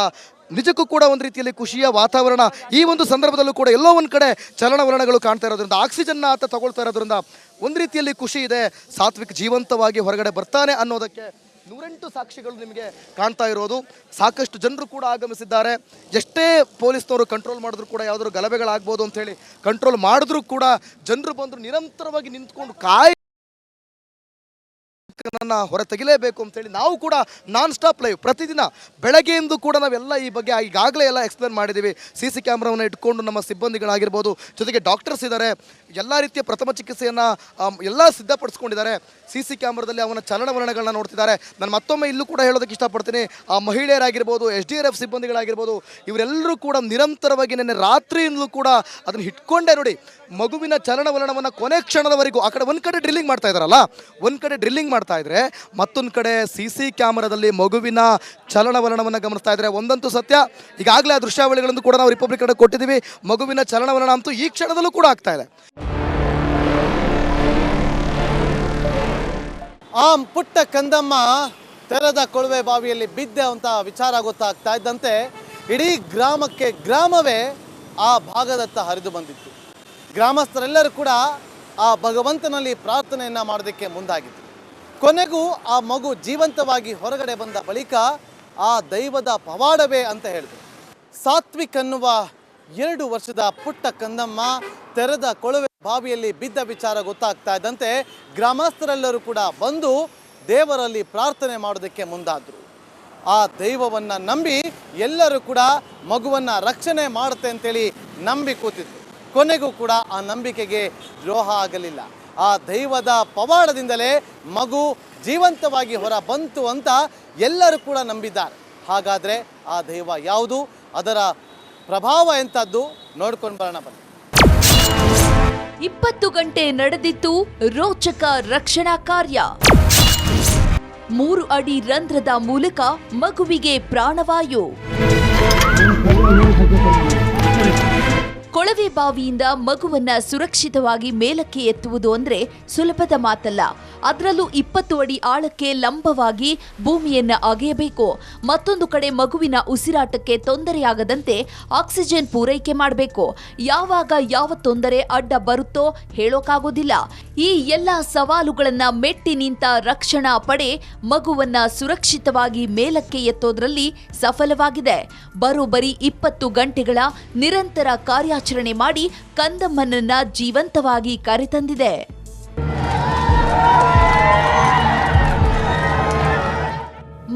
[SPEAKER 3] ನಿಜಕ್ಕೂ ಕೂಡ ಒಂದು ರೀತಿಯಲ್ಲಿ ಖುಷಿಯ ವಾತಾವರಣ ಈ ಒಂದು ಸಂದರ್ಭದಲ್ಲೂ ಕೂಡ ಎಲ್ಲೋ ಒಂದು ಕಡೆ ಚಲನವಲನಗಳು ಕಾಣ್ತಾ ಇರೋದ್ರಿಂದ, ಆಕ್ಸಿಜನ್ನ ಆತ ತಗೊಳ್ತಾ ಇರೋದ್ರಿಂದ ಒಂದು ರೀತಿಯಲ್ಲಿ ಖುಷಿ ಇದೆ. ಸಾತ್ವಿಕ್ ಜೀವಂತವಾಗಿ ಹೊರಗಡೆ ಬರ್ತಾನೆ ಅನ್ನೋದಕ್ಕೆ 108 ಸಾಕ್ಷಿಗಳು ನಿಮಗೆ ಕಾಣ್ತಾ ಇರೋದು. ಸಾಕಷ್ಟು ಜನರು ಕೂಡ ಆಗಮಿಸಿದ್ದಾರೆ. ಎಷ್ಟೇ ಪೊಲೀಸ್ನವರು ಕಂಟ್ರೋಲ್ ಮಾಡಿದ್ರು ಕೂಡ, ಯಾವುದಾದ್ರು ಗಲಭೆಗಳಾಗ್ಬೋದು ಅಂಥೇಳಿ ಕಂಟ್ರೋಲ್ ಮಾಡಿದ್ರೂ ಕೂಡ ಜನರು ಬಂದರು ನಿರಂತರವಾಗಿ ನಿಂತ್ಕೊಂಡು ಹೊರ ತೆಗಿಲೇಬೇಕು ಅಂತೇಳಿ ನಾವು ಕೂಡ ನಾನ್ ಸ್ಟಾಪ್ ಲೈವ್ ಪ್ರತಿದಿನ ಬೆಳಗ್ಗೆಯಿಂದ ಕೂಡ ನಾವೆಲ್ಲ ಈ ಬಗ್ಗೆ ಈಗಾಗಲೇ ಎಲ್ಲ ಎಕ್ಸ್ಪ್ಲೇನ್ ಮಾಡಿದ್ದೀವಿ. CC ಕ್ಯಾಮ್ರಾವನ್ನು ಇಟ್ಕೊಂಡು ನಮ್ಮ ಸಿಬ್ಬಂದಿಗಳಾಗಿರ್ಬೋದು, ಜೊತೆಗೆ ಡಾಕ್ಟರ್ಸ್ ಇದ್ದಾರೆ, ಎಲ್ಲ ರೀತಿಯ ಪ್ರಥಮ ಚಿಕಿತ್ಸೆಯನ್ನು ಎಲ್ಲ ಸಿದ್ಧಪಡಿಸ್ಕೊಂಡಿದ್ದಾರೆ. CC ಕ್ಯಾಮ್ರಾದಲ್ಲಿ ಅವನ ಚಲನವಲನಗಳನ್ನ ನೋಡ್ತಿದ್ದಾರೆ. ನಾನು ಮತ್ತೊಮ್ಮೆ ಇಲ್ಲೂ ಕೂಡ ಹೇಳೋದಕ್ಕೆ ಇಷ್ಟಪಡ್ತೀನಿ, ಆ ಮಹಿಳೆಯರಾಗಿರ್ಬೋದು, SDRF ಸಿಬ್ಬಂದಿಗಳಾಗಿರ್ಬೋದು, ಇವರೆಲ್ಲರೂ ಕೂಡ ನಿರಂತರವಾಗಿ ನೆನ್ನೆ ರಾತ್ರಿಯಿಂದಲೂ ಕೂಡ ಅದನ್ನು ಇಟ್ಕೊಂಡೇ ನೋಡಿ ಮಗುವಿನ ಚಲನವಲನವನ್ನು ಕೊನೆ ಕ್ಷಣದವರೆಗೂ. ಆ ಕಡೆ ಒಂದು ಕಡೆ ಡ್ರಿಲ್ಲಿಂಗ್ ಮಾಡ್ತಾ ಇದ್ದಾರಲ್ಲ, ಒಂದು ಕಡೆ ಡ್ರಿಲ್ಲಿಂಗ್ ಮಾಡ್ತಾ ಇದ್ರೆ, ಮತ್ತೊಂದು ಕಡೆ CC ಕ್ಯಾಮರಾದಲ್ಲಿ ಮಗುವಿನ ಚಲನವಲನವನ್ನು ಗಮನಿಸ್ತಾ ಇದ್ದಾರೆ. ಒಂದಂತೂ ಸತ್ಯ, ಈಗಾಗಲೇ ಆ ದೃಶ್ಯಾವಳಿಗಳನ್ನು ಕೂಡ ನಾವು ರಿಪಬ್ಲಿಕ್ ಕಡೆ ಕೊಟ್ಟಿದ್ದೀವಿ. ಮಗುವಿನ ಚಲನವಲನ ಅಂತೂ ಈ ಕ್ಷಣದಲ್ಲೂ ಕೂಡ ಆಗ್ತಾ ಇದೆ.
[SPEAKER 1] ಆ ಪುಟ್ಟ ಕಂದಮ್ಮ ತೆರೆದ ಕೊಳವೆ ಬಾವಿಯಲ್ಲಿ ಬಿದ್ದೆ ಅಂತ ವಿಚಾರ ಗೊತ್ತಾಗ್ತಾ ಇದ್ದಂತೆ ಇಡೀ ಗ್ರಾಮವೇ ಆ ಭಾಗದತ್ತ ಹರಿದು ಬಂದಿತ್ತು. ಗ್ರಾಮಸ್ಥರೆಲ್ಲರೂ ಕೂಡ ಆ ಭಗವಂತನಲ್ಲಿ ಪ್ರಾರ್ಥನೆಯನ್ನು ಮಾಡೋದಕ್ಕೆ ಮುಂದಾಗಿದ್ದರು. ಕೊನೆಗೂ ಆ ಮಗು ಜೀವಂತವಾಗಿ ಹೊರಗಡೆ ಬಂದ ಬಳಿಕ ಆ ದೈವದ ಪವಾಡವೇ ಅಂತ ಹೇಳಿದರು. ಸಾತ್ವಿಕ್ ಅನ್ನುವ 2 ವರ್ಷದ ಪುಟ್ಟ ಕಂದಮ್ಮ ತೆರೆದ ಕೊಳವೆ ಬಾವಿಯಲ್ಲಿ ಬಿದ್ದ ವಿಚಾರ ಗೊತ್ತಾಗ್ತಾ ಇದ್ದಂತೆ ಗ್ರಾಮಸ್ಥರೆಲ್ಲರೂ ಕೂಡ ಬಂದು ದೇವರಲ್ಲಿ ಪ್ರಾರ್ಥನೆ ಮಾಡೋದಕ್ಕೆ ಮುಂದಾದರು. ಆ ದೈವವನ್ನು ನಂಬಿ ಎಲ್ಲರೂ ಕೂಡ ಮಗುವನ್ನು ರಕ್ಷಣೆ ಮಾಡುತ್ತೆ ಅಂತೇಳಿ ನಂಬಿ ಕೂತಿದ್ರು. ಕೊನೆಗೂ ಕೂಡ ಆ ನಂಬಿಕೆಗೆ ದ್ರೋಹ ಆಗಲಿಲ್ಲ. ಆ ದೈವದ ಪವಾಡದಿಂದಲೇ ಮಗು ಜೀವಂತವಾಗಿ ಹೊರ ಬಂತು ಅಂತ ಎಲ್ಲರೂ ಕೂಡ ನಂಬಿದ್ದಾರೆ. ಹಾಗಾದರೆ ಆ ದೈವ ಯಾವುದು, ಅದರ ಪ್ರಭಾವ ಎಂಥದ್ದು ನೋಡ್ಕೊಂಡು ಬರೋಣ ಬನ್ನಿ.
[SPEAKER 2] 20 ಗಂಟೆ ನಡೆದಿತ್ತು ರೋಚಕ ರಕ್ಷಣಾ ಕಾರ್ಯ. 3 ಅಡಿ ರಂಧ್ರದ ಮೂಲಕ ಮಗುವಿಗೆ ಪ್ರಾಣವಾಯು. ಕೊಳವೆ ಬಾವಿಯಿಂದ ಮಗುವನ್ನ ಸುರಕ್ಷಿತವಾಗಿ ಮೇಲಕ್ಕೆ ಎತ್ತುವುದು ಅಂದ್ರೆ ಸುಲಭದ ಮಾತಲ್ಲ. ಅದರಲ್ಲೂ 20 ಅಡಿ ಆಳಕ್ಕೆ ಲಂಬವಾಗಿ ಭೂಮಿಯನ್ನ ಅಗೆಯಬೇಕು. ಮತ್ತೊಂದು ಕಡೆ ಮಗುವಿನ ಉಸಿರಾಟಕ್ಕೆ ತೊಂದರೆಯಾಗದಂತೆ ಆಕ್ಸಿಜನ್ ಪೂರೈಕೆ ಮಾಡಬೇಕು. ಯಾವಾಗ ಯಾವ ತೊಂದರೆ ಅಡ್ಡ ಬರುತ್ತೋ ಹೇಳೋಕ್ಕಾಗೋದಿಲ್ಲ. ಈ ಎಲ್ಲ ಸವಾಲುಗಳನ್ನ ಮೆಟ್ಟಿ ನಿಂತ ರಕ್ಷಣಾ ಪಡೆ ಮಗುವನ್ನ ಸುರಕ್ಷಿತವಾಗಿ ಮೇಲಕ್ಕೆ ಎತ್ತೋದ್ರಲ್ಲಿ ಸಫಲವಾಗಿದೆ. ಬರೋಬ್ಬರಿ 20 ಗಂಟೆಗಳ ನಿರಂತರ ಕಾರ್ಯಾಚರಣೆ ಮಾಡಿ ಕಂದಮ್ಮನನ್ನ ಜೀವಂತವಾಗಿ ಕರೆತಂದಿದೆ.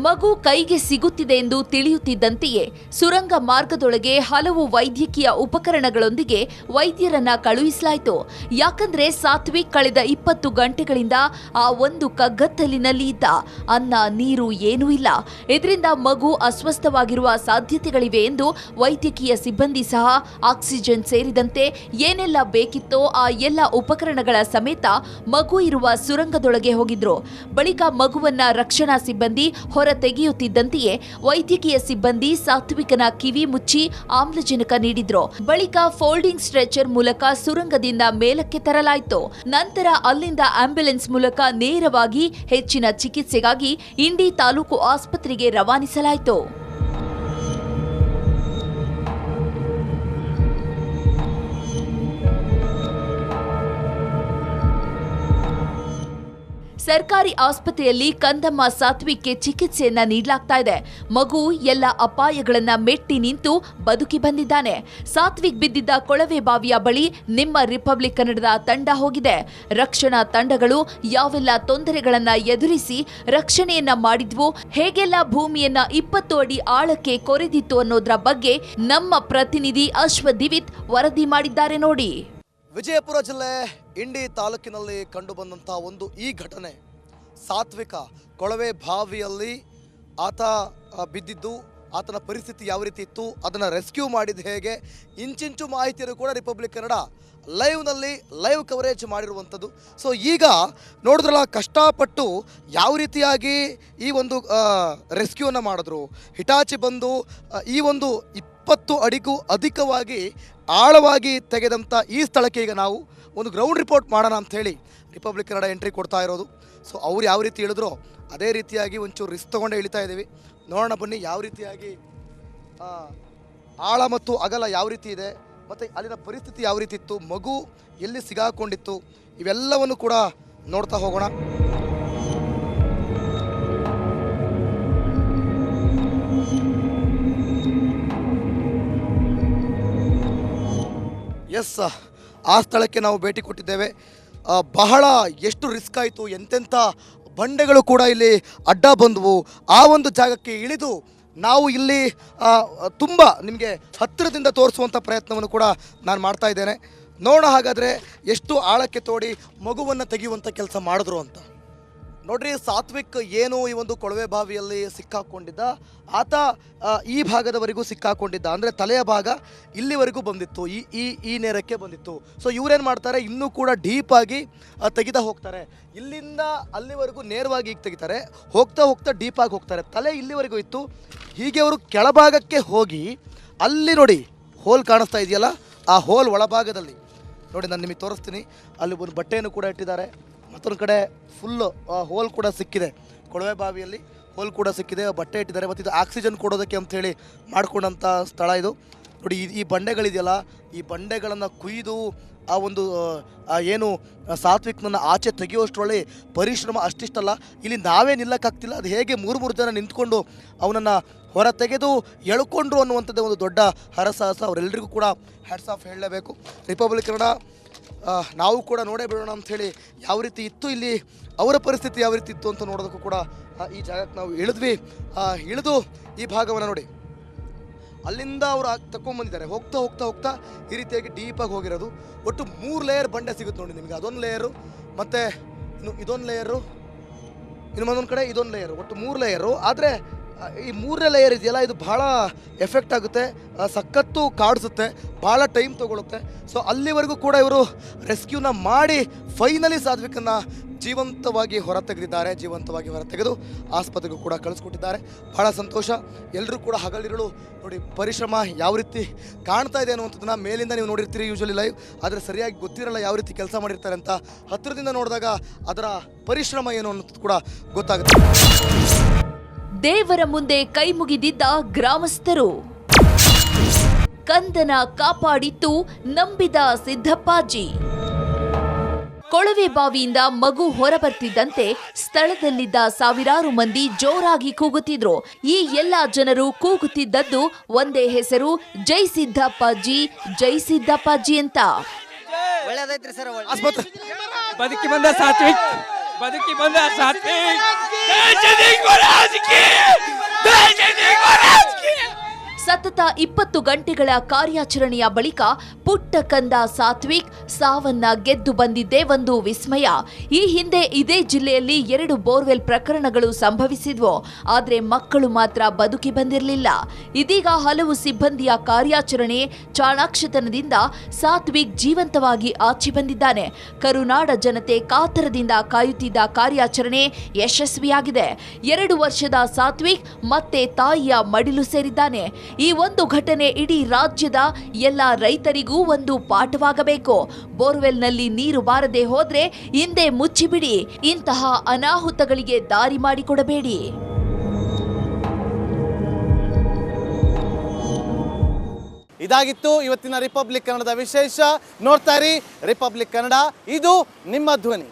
[SPEAKER 2] ಮಗು ಕೈಗೆ ಸಿಗುತ್ತಿದೆ ಎಂದು ತಿಳಿಯುತ್ತಿದ್ದಂತೆಯೇ ಸುರಂಗ ಮಾರ್ಗದೊಳಗೆ ಹಲವು ವೈದ್ಯಕೀಯ ಉಪಕರಣಗಳೊಂದಿಗೆ ವೈದ್ಯರನ್ನ ಕಳುಹಿಸಲಾಯಿತು. ಯಾಕಂದ್ರೆ ಸಾತ್ವಿಕ್ ಕಳೆದ 20 ಗಂಟೆಗಳಿಂದ ಆ ಒಂದು ಕಗ್ಗತ್ತಲಿನಲ್ಲಿ ಇದ್ದ. ಅನ್ನ ನೀರು ಏನೂ ಇಲ್ಲ. ಇದರಿಂದ ಮಗು ಅಸ್ವಸ್ಥವಾಗಿರುವ ಸಾಧ್ಯತೆಗಳಿವೆ ಎಂದು ವೈದ್ಯಕೀಯ ಸಿಬ್ಬಂದಿ ಸಹ ಆಕ್ಸಿಜನ್ ಸೇರಿದಂತೆ ಏನೆಲ್ಲ ಬೇಕಿತ್ತೋ ಆ ಎಲ್ಲ ಉಪಕರಣಗಳ ಸಮೇತ ಮಗು ಇರುವ ಸುರಂಗದೊಳಗೆ ಹೋಗಿದ್ರು. ಬಳಿಕ ಮಗುವನ್ನ ರಕ್ಷಣಾ ಸಿಬ್ಬಂದಿ ಹೊರ ತೆಗೆಯುತ್ತಿದ್ದಂತೆಯೇ ವೈದ್ಯಕೀಯ ಸಿಬ್ಬಂದಿ ಸಾತ್ವಿಕನ ಕಿವಿ ಮುಚ್ಚಿ ಆಮ್ಲಜನಕ ನೀಡಿದ್ರು. ಬಳಿಕ ಫೋಲ್ಡಿಂಗ್ ಸ್ಟ್ರೆಚರ್ ಮೂಲಕ ಸುರಂಗದಿಂದ ಮೇಲಕ್ಕೆ ತರಲಾಯಿತು. ನಂತರ ಅಲ್ಲಿಂದ ಆಂಬ್ಯುಲೆನ್ಸ್ ಮೂಲಕ ನೇರವಾಗಿ ಹೆಚ್ಚಿನ ಚಿಕಿತ್ಸೆಗಾಗಿ ಇಂಡಿ ತಾಲೂಕು ಆಸ್ಪತ್ರೆಗೆ ರವಾನಿಸಲಾಯಿತು. ಸರ್ಕಾರಿ ಆಸ್ಪತ್ರೆಯಲ್ಲಿ ಕಂದಮ್ಮ ಸಾತ್ವಿಕ್ಗೆ ಚಿಕಿತ್ಸೆಯನ್ನ ನೀಡಲಾಗ್ತಾ ಇದೆ. ಮಗು ಎಲ್ಲ ಅಪಾಯಗಳನ್ನ ಮೆಟ್ಟಿ ನಿಂತು ಬದುಕಿ ಬಂದಿದ್ದಾನೆ. ಸಾತ್ವಿಕ್ ಬಿದ್ದಿದ್ದ ಕೊಳವೆ ಬಾವಿಯ ಬಳಿ ನಿಮ್ಮ ರಿಪಬ್ಲಿಕ್ ಕನ್ನಡದ ತಂಡ ಹೋಗಿದೆ. ರಕ್ಷಣಾ ತಂಡಗಳು ಯಾವೆಲ್ಲ ತೊಂದರೆಗಳನ್ನ ಎದುರಿಸಿ ರಕ್ಷಣೆಯನ್ನ ಮಾಡಿದ್ವು, ಹೇಗೆಲ್ಲ ಭೂಮಿಯನ್ನ 20 ಅಡಿ ಆಳಕ್ಕೆ ಕೊರೆದಿತ್ತು ಅನ್ನೋದ್ರ ಬಗ್ಗೆ ನಮ್ಮ ಪ್ರತಿನಿಧಿ ಅಶ್ವದಿವಿತ್ ವರದಿ ಮಾಡಿದ್ದಾರೆ ನೋಡಿ.
[SPEAKER 3] ವಿಜಯಪುರ ಜಿಲ್ಲೆ ಇಂಡಿ ತಾಲೂಕಿನಲ್ಲಿ ಕಂಡುಬಂದಂಥ ಒಂದು ಈ ಘಟನೆ. ಸಾತ್ವಿಕ ಕೊಳವೆ ಬಾವಿಯಲ್ಲಿ ಆತ ಬಿದ್ದಿದ್ದು, ಆತನ ಪರಿಸ್ಥಿತಿ ಯಾವ ರೀತಿ ಇತ್ತು, ಅದನ್ನು ರೆಸ್ಕ್ಯೂ ಮಾಡಿದ ಹೇಗೆ, ಇಂಚಿಂಚು ಮಾಹಿತಿಯನ್ನು ಕೂಡ ರಿಪಬ್ಲಿಕ್ ಕನ್ನಡ ಲೈವ್ ಕವರೇಜ್ ಮಾಡಿರುವಂಥದ್ದು. ಸೊ ಈಗ ನೋಡಿದ್ರಲ್ಲ, ಕಷ್ಟಪಟ್ಟು ಯಾವ ರೀತಿಯಾಗಿ ಈ ಒಂದು ರೆಸ್ಕ್ಯೂವನ್ನು ಮಾಡಿದ್ರು. ಹಿಟಾಚಿ ಬಂದು ಈ ಒಂದು 20 ಅಡಿಗೂ ಅಧಿಕವಾಗಿ ಆಳವಾಗಿ ತೆಗೆದಂಥ ಈ ಸ್ಥಳಕ್ಕೆ ಈಗ ನಾವು ಒಂದು ಗ್ರೌಂಡ್ ರಿಪೋರ್ಟ್ ಮಾಡೋಣ ಅಂಥೇಳಿ ರಿಪಬ್ಲಿಕ್ ಕನ್ನಡ ಎಂಟ್ರಿ ಕೊಡ್ತಾ ಇರೋದು. ಸೊ ಅವ್ರು ಯಾವ ರೀತಿ ಹೇಳಿದ್ರು ಅದೇ ರೀತಿಯಾಗಿ ಒಂಚೂರು ರಿಸ್ಕ್ ತೊಗೊಂಡೇ ಇಳಿತಾ ಇದ್ದೀವಿ. ನೋಡೋಣ ಬನ್ನಿ ಯಾವ ರೀತಿಯಾಗಿ ಆಳ ಮತ್ತು ಅಗಲ ಯಾವ ರೀತಿ ಇದೆ, ಮತ್ತು ಅಲ್ಲಿನ ಪರಿಸ್ಥಿತಿ ಯಾವ ರೀತಿ ಇತ್ತು, ಮಗು ಎಲ್ಲಿ ಸಿಗಾಕೊಂಡಿತ್ತು, ಇವೆಲ್ಲವನ್ನು ಕೂಡ ನೋಡ್ತಾ ಹೋಗೋಣ. ಎಸ್, ಆ ಸ್ಥಳಕ್ಕೆ ನಾವು ಭೇಟಿ ಕೊಟ್ಟಿದ್ದೇವೆ. ಬಹಳ ಎಷ್ಟು ರಿಸ್ಕ್ ಆಯಿತು, ಎಂತೆಂಥ ಬಂಡೆಗಳು ಕೂಡ ಇಲ್ಲಿ ಅಡ್ಡ ಬಂದವು. ಆ ಒಂದು ಜಾಗಕ್ಕೆ ಇಳಿದು ನಾವು ಇಲ್ಲಿ ತುಂಬ ನಿಮಗೆ ಹತ್ತಿರದಿಂದ ತೋರಿಸುವಂಥ ಪ್ರಯತ್ನವನ್ನು ಕೂಡ ನಾನು ಮಾಡ್ತಾ ಇದ್ದೇನೆ. ನೋಡೋಣ ಹಾಗಾದರೆ ಎಷ್ಟು ಆಳಕ್ಕೆ ತೋಡಿ ಮಗುವನ್ನು ತೆಗೆಯುವಂಥ ಕೆಲಸ ಮಾಡಿದ್ರು ಅಂತ. ನೋಡ್ರಿ, ಸಾತ್ವಿಕ್ ಏನು ಈ ಒಂದು ಕೊಳವೆ ಬಾವಿಯಲ್ಲಿ ಸಿಕ್ಕಾಕೊಂಡಿದ್ದ, ಆತ ಈ ಭಾಗದವರೆಗೂ ಸಿಕ್ಕಾಕೊಂಡಿದ್ದ. ಅಂದರೆ ತಲೆಯ ಭಾಗ ಇಲ್ಲಿವರೆಗೂ ಬಂದಿತ್ತು, ಈ ನೇರಕ್ಕೆ ಬಂದಿತ್ತು. ಸೊ ಇವರೇನು ಮಾಡ್ತಾರೆ, ಇನ್ನೂ ಕೂಡ ಡೀಪಾಗಿ ತೆಗಿತಾ ಹೋಗ್ತಾರೆ. ಇಲ್ಲಿಂದ ಅಲ್ಲಿವರೆಗೂ ನೇರವಾಗಿ ಈಗ ತೆಗಿತಾರೆ, ಹೋಗ್ತಾ ಹೋಗ್ತಾ ಡೀಪಾಗಿ ಹೋಗ್ತಾರೆ. ತಲೆ ಇಲ್ಲಿವರೆಗೂ ಇತ್ತು. ಹೀಗೆ ಅವರು ಕೆಳಭಾಗಕ್ಕೆ ಹೋಗಿ ಅಲ್ಲಿ ನೋಡಿ ಹೋಲ್ ಕಾಣಿಸ್ತಾ ಇದೆಯಲ್ಲ, ಆ ಹೋಲ್ ಒಳಭಾಗದಲ್ಲಿ ನೋಡಿ ನಾನು ನಿಮಗೆ ತೋರಿಸ್ತೀನಿ. ಅಲ್ಲಿ ಒಂದು ಬಟ್ಟೆಯನ್ನು ಕೂಡ ಇಟ್ಟಿದ್ದಾರೆ. ಮತ್ತೊಂದು ಕಡೆ ಫುಲ್ಲು ಹೋಲ್ ಕೂಡ ಸಿಕ್ಕಿದೆ, ಕೊಳವೆ ಬಾವಿಯಲ್ಲಿ ಹೋಲ್ ಕೂಡ ಸಿಕ್ಕಿದೆ, ಬಟ್ಟೆ ಇಟ್ಟಿದ್ದಾರೆ. ಮತ್ತು ಇದು ಆಕ್ಸಿಜನ್ ಕೊಡೋದಕ್ಕೆ ಅಂಥೇಳಿ ಮಾಡ್ಕೊಂಡಂಥ ಸ್ಥಳ ಇದು. ನೋಡಿ ಈ ಬಂಡೆಗಳಿದೆಯಲ್ಲ, ಈ ಬಂಡೆಗಳನ್ನು ಕುಯ್ದು ಆ ಒಂದು ಏನು ಸಾತ್ವಿಕ್ನನ್ನು ಆಚೆ ತೆಗೆಯುವಷ್ಟರೊಳ್ಳೆ ಪರಿಶ್ರಮ ಅಷ್ಟಿಷ್ಟಲ್ಲ. ಇಲ್ಲಿ ನಾವೇ ನಿಲ್ಲಕ್ಕಾಗ್ತಿಲ್ಲ, ಅದು ಹೇಗೆ ಮೂರು ಜನ ನಿಂತ್ಕೊಂಡು ಅವನನ್ನು ಹೊರ ತೆಗೆದು ಎಳ್ಕೊಂಡ್ರು ಅನ್ನುವಂಥದ್ದೇ ಒಂದು ದೊಡ್ಡ ಹರಸಾಹಸ. ಅವರೆಲ್ಲರಿಗೂ ಕೂಡ ಹ್ಯಾಟ್ಸ್ ಆಫ್ ಹೇಳಲೇಬೇಕು. ರಿಪಬ್ಲಿಕ್ ಕನ್ನಡ ನಾವು ಕೂಡ ನೋಡೇ ಬಿಡೋಣ ಅಂಥೇಳಿ ಯಾವ ರೀತಿ ಇತ್ತು ಇಲ್ಲಿ, ಅವರ ಪರಿಸ್ಥಿತಿ ಯಾವ ರೀತಿ ಇತ್ತು ಅಂತ ನೋಡೋದಕ್ಕೂ ಕೂಡ ಈ ಜಾಗಕ್ಕೆ ನಾವು ಇಳಿದು ಈ ಭಾಗವನ್ನು ನೋಡಿ, ಅಲ್ಲಿಂದ ಅವರು ತಗೊಂಡ್ಬಂದಿದ್ದಾರೆ. ಹೋಗ್ತಾ ಹೋಗ್ತಾ ಹೋಗ್ತಾ ಈ ರೀತಿಯಾಗಿ ಡೀಪಾಗಿ ಹೋಗಿರೋದು. ಒಟ್ಟು 3 ಲೇಯರ್ ಬಂಡೆ ಸಿಗುತ್ತೆ ನೋಡಿ ನಿಮಗೆ. ಅದೊಂದು ಲೇಯರು, ಮತ್ತು ಇದೊಂದು ಲೇಯರು, ಇನ್ನು ಒಂದೊಂದು ಕಡೆ ಇದೊಂದು ಲೇಯರು, ಒಟ್ಟು 3 ಲೇಯರು. ಆದರೆ ಈ 3ನೇ ಲೇಯರ್ ಇದೆಯಲ್ಲ, ಇದು ಭಾಳ ಎಫೆಕ್ಟ್ ಆಗುತ್ತೆ, ಸಖತ್ತು ಕಾಡಿಸುತ್ತೆ, ಭಾಳ ಟೈಮ್ ತೊಗೊಳುತ್ತೆ. ಸೊ ಅಲ್ಲಿವರೆಗೂ ಕೂಡ ಇವರು ರೆಸ್ಕ್ಯೂನ ಮಾಡಿ ಫೈನಲಿ ಸಾತ್ವಿಕನ್ನು ಜೀವಂತವಾಗಿ ಹೊರತೆಗೆದು ಆಸ್ಪತ್ರೆಗೂ ಕೂಡ ಕಳಿಸ್ಕೊಟ್ಟಿದ್ದಾರೆ. ಭಾಳ ಸಂತೋಷ. ಎಲ್ಲರೂ ಕೂಡ ಹಗಲಿರುಳು ನೋಡಿ ಪರಿಶ್ರಮ ಯಾವ ರೀತಿ ಕಾಣ್ತಾ ಇದೆ ಅನ್ನುವಂಥದ್ದನ್ನ ಮೇಲಿಂದ ನೀವು ನೋಡಿರ್ತೀರಿ ಯೂಶ್ವಲಿ ಲೈವ್, ಆದರೆ ಸರಿಯಾಗಿ ಗೊತ್ತಿರಲ್ಲ ಯಾವ ರೀತಿ ಕೆಲಸ ಮಾಡಿರ್ತಾರೆ ಅಂತ. ಹತ್ತಿರದಿಂದ ನೋಡಿದಾಗ ಅದರ ಪರಿಶ್ರಮ ಏನು ಅನ್ನೋದು ಕೂಡ ಗೊತ್ತಾಗುತ್ತೆ.
[SPEAKER 2] ದೇವರ ಮುಂದೆ ಕೈ ಮುಗಿದಿದ್ದ ಗ್ರಾಮಸ್ಥರು, ಕಂದನ ಕಾಪಾಡಿತ್ತು ನಂಬಿದ ಸಿದ್ದಪ್ಪಾಜಿ. ಕೊಳವೆ ಬಾವಿಯಿಂದ ಮಗು ಹೊರಬರ್ತಿದ್ದಂತೆ ಸ್ಥಳದಲ್ಲಿದ್ದ ಸಾವಿರಾರು ಮಂದಿ ಜೋರಾಗಿ ಕೂಗುತ್ತಿದ್ರು. ಈ ಎಲ್ಲ ಜನರು ಕೂಗುತ್ತಿದ್ದದ್ದು ಒಂದೇ ಹೆಸರು, ಜೈ ಸಿದ್ದಪ್ಪಾಜಿ, ಜೈ ಸಿದ್ದಪ್ಪಾಜಿ ಅಂತ.
[SPEAKER 5] ಬದುಕಿ ಬಂದ ಸಾತ್ವಿಕ್,
[SPEAKER 2] ಸತತ 20 ಗಂಟೆಗಳ ಕಾರ್ಯಾಚರಣೆಯ ಬಳಿಕ ಪುಟ್ಟ ಕಂದ ಸಾತ್ವಿಕ್ ಸಾವನ್ನ ಗೆದ್ದು ಬಂದಿದ್ದೇ ಒಂದು ವಿಸ್ಮಯ. ಈ ಹಿಂದೆ ಇದೇ ಜಿಲ್ಲೆಯಲ್ಲಿ 2 ಬೋರ್ವೆಲ್ ಪ್ರಕರಣಗಳು ಸಂಭವಿಸಿದ್ವು, ಆದರೆ ಮಕ್ಕಳು ಮಾತ್ರ ಬದುಕಿ ಬಂದಿರಲಿಲ್ಲ. ಇದೀಗ ಹಲವು ಸಿಬ್ಬಂದಿಯ ಕಾರ್ಯಾಚರಣೆ ಚಾಣಾಕ್ಷತನದಿಂದ ಸಾತ್ವಿಕ್ ಜೀವಂತವಾಗಿ ಆಚೆ ಬಂದಿದ್ದಾನೆ. ಕರುನಾಡ ಜನತೆ ಕಾತರದಿಂದ ಕಾಯುತ್ತಿದ್ದ ಕಾರ್ಯಾಚರಣೆ ಯಶಸ್ವಿಯಾಗಿದೆ. 2 ವರ್ಷದ ಸಾತ್ವಿಕ್ ಮತ್ತೆ ತಾಯಿಯ ಮಡಿಲು ಸೇರಿದ್ದಾನೆ. ಈ ಒಂದು ಘಟನೆ ಇಡೀ ರಾಜ್ಯದ ಎಲ್ಲ ರೈತರಿಗೂ ಒಂದು ಪಾಠವಾಗಬೇಕು. ಬೋರ್ವೆಲ್ನಲ್ಲಿ ನೀರು ಬಾರದೆ ಹೋದ್ರೆ ಹಿಂದೆ ಮುಚ್ಚಿಬಿಡಿ. ಇಂತಹ ಅನಾಹುತಗಳಿಗೆ ದಾರಿ ಮಾಡಿಕೊಡಬೇಡಿ.
[SPEAKER 1] ಇದಾಗಿತ್ತು ಇವತ್ತಿನ ರಿಪಬ್ಲಿಕ್ ಕನ್ನಡದ ವಿಶೇಷ. ನೋಡ್ತಾ ಇರಿ ರಿಪಬ್ಲಿಕ್ ಕನ್ನಡ, ಇದು ನಿಮ್ಮ ಧ್ವನಿ.